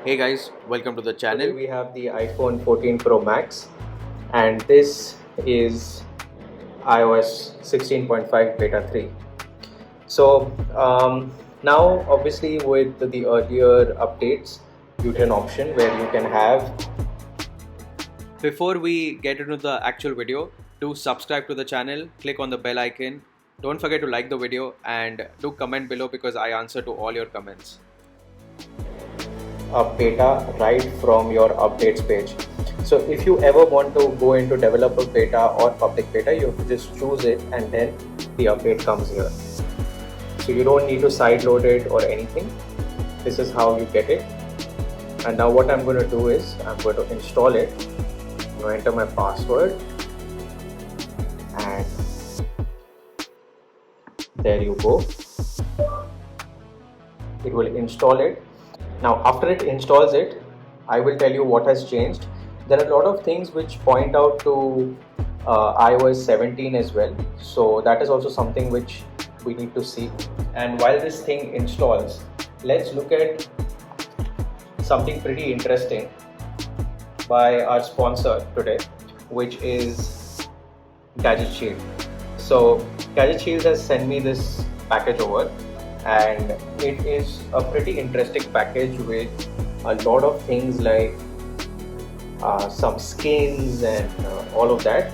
Hey guys, welcome to the Today channel. we have the iPhone 14 Pro Max, and this is iOS 16.5 Beta 3. So now obviously with the earlier updates, you get an option where you can have. Before we get into the actual video, do subscribe to the channel, click on the bell icon. Don't forget to like the video and do comment below because I answer to all your comments. A beta right from your updates page. So if you ever want to go into developer beta or public beta, you have to just choose it and then the update comes here. So you don't need to sideload it or anything. This is how you get it. And now what I'm going to do is I'm going to install it. I'm going to enter my password and there you go. It will install it. Now after it installs it, I will tell you what has changed. There are a lot of things which point out to iOS 17 as well. So that is also something which we need to see. And while this thing installs, let's look at something pretty interesting by our sponsor today, which is Gadget Shield. So Gadget Shield has sent me this package over, and it is a pretty interesting package with a lot of things like some skins and all of that.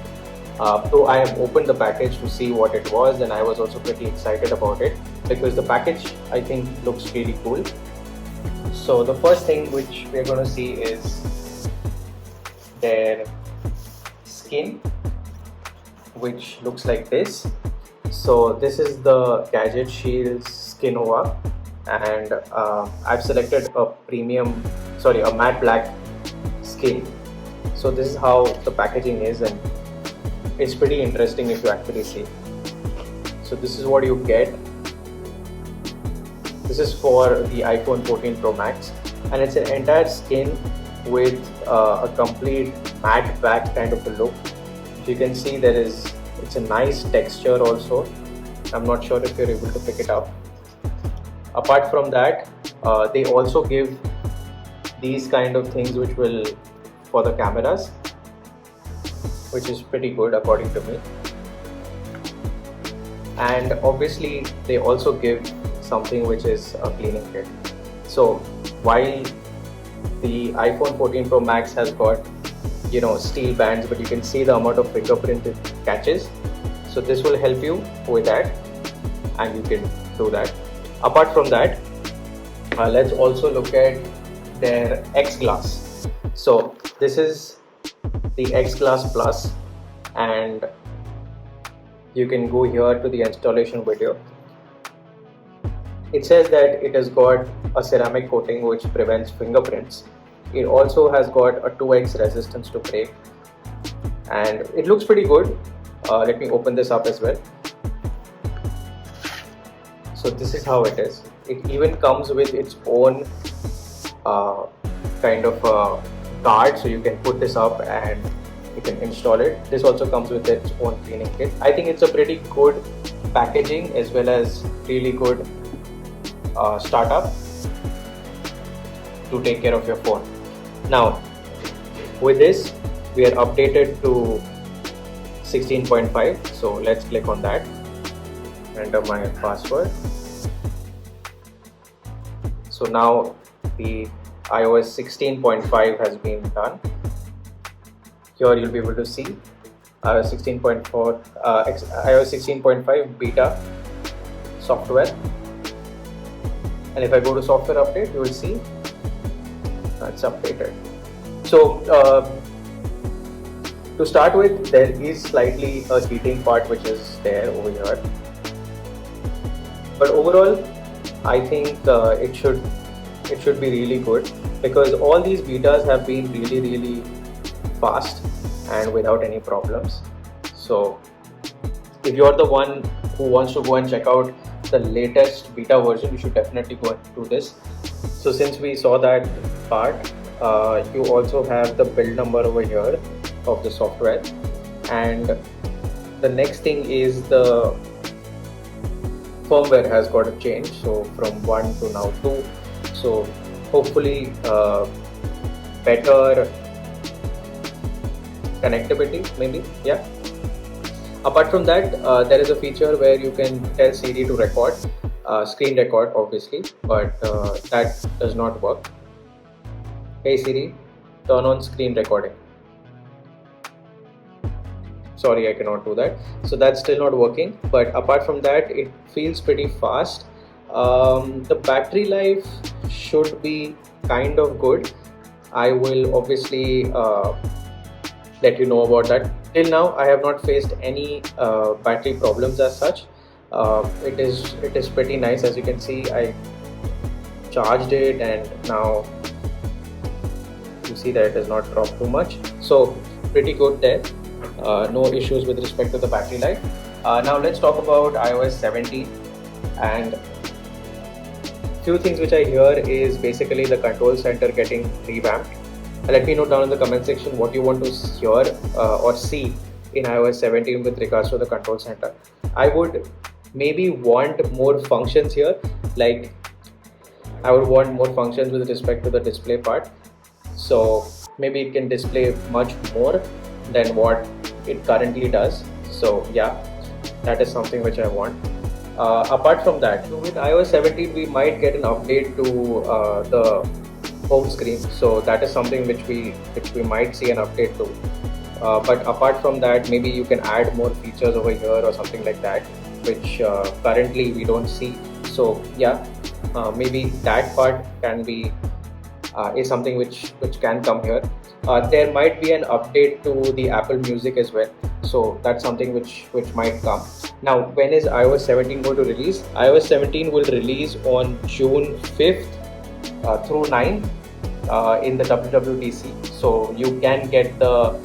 So I have opened the package to see what it was, and I was also pretty excited about it because the package I think looks really cool. So the first thing which we're going to see is their skin, which looks like this. So this is the Gadget Shield Skin over, and I've selected a matte black skin. So this is how the packaging is, and it's pretty interesting if you actually see. So this is what you get. This is for the iPhone 14 Pro Max, and it's an entire skin with a complete matte black kind of a look. So you can see it's a nice texture also. I'm not sure if you're able to pick it up. Apart from that, they also give these kind of things which will for the cameras, which is pretty good according to me. And obviously they also give something which is a cleaning kit. So while the iPhone 14 Pro Max has got steel bands, but you can see the amount of fingerprint it catches. So this will help you with that, and you can do that. Apart from that, let's also look at their X Glass. So this is the X Glass Plus, and you can go here to the installation video. It says that it has got a ceramic coating which prevents fingerprints. It also has got a 2x resistance to break, and it looks pretty good. Let me open this up as well. So this is how it is. It even comes with its own kind of card, so you can put this up and you can install it. This also comes with its own cleaning kit. I think it's a pretty good packaging as well as really good startup to take care of your phone. Now with this we are updated to 16.5, so let's click on that, enter my password. So now the iOS 16.5 has been done. Here you'll be able to see iOS 16.4 iOS 16.5 beta software, and if I go to software update, you will see it's updated. So to start with, there is slightly a heating part which is there over here, but overall I think it should be really good because all these betas have been really fast and without any problems. So if you're the one who wants to go and check out the latest beta version, you should definitely go and do this. So since we saw that part, you also have the build number over here of the software, and the next thing is the firmware has got to change, so from 1 to now 2. So hopefully better connectivity, maybe. Yeah. Apart from that, there is a feature where you can tell Siri to record, screen record obviously, but that does not work. Hey Siri, turn on screen recording. Sorry, I cannot do that. So that's still not working. But apart from that, it feels pretty fast. The battery life should be kind of good. I will obviously let you know about that. Till now, I have not faced any battery problems as such. It is pretty nice. As you can see, I charged it, and now you see that it has not dropped too much. So pretty good there. No issues with respect to the battery life. Now let's talk about iOS 17, and few things which I hear is basically the control center getting revamped. Let me know down in the comment section what you want to hear or see in iOS 17 with regards to the control center. I would maybe want more functions here, like I would want more functions with respect to the display part. So maybe it can display much more than what it currently does. So yeah, that is something which I want. Apart from that, with iOS 17 we might get an update to the home screen. So that is something which we might see an update to. But apart from that, maybe you can add more features over here or something like that, which currently we don't see. So yeah, maybe that part can be is something which can come here. There might be an update to the Apple Music as well, so that's something which might come. Now, when is iOS 17 going to release? iOS 17 will release on June 5th through 9 in the WWDC. So you can get the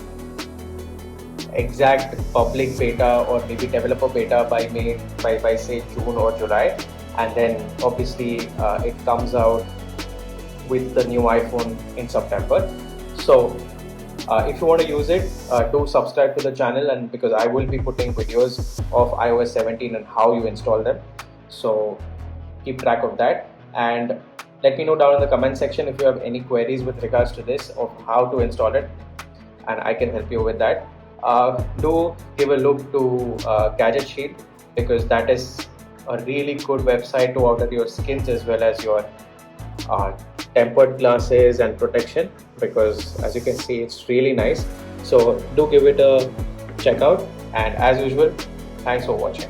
exact public beta or maybe developer beta by say June or July, and then obviously it comes out with the new iPhone in September. So if you want to use it, do subscribe to the channel, and because I will be putting videos of iOS 17 and how you install them, so keep track of that. And let me know down in the comment section if you have any queries with regards to this, of how to install it, and I can help you with that. Do give a look to Gadget Shield, because that is a really good website to order your skins as well as your tempered glasses and protection, because as you can see, it's really nice. So do give it a check out, and as usual, thanks for watching.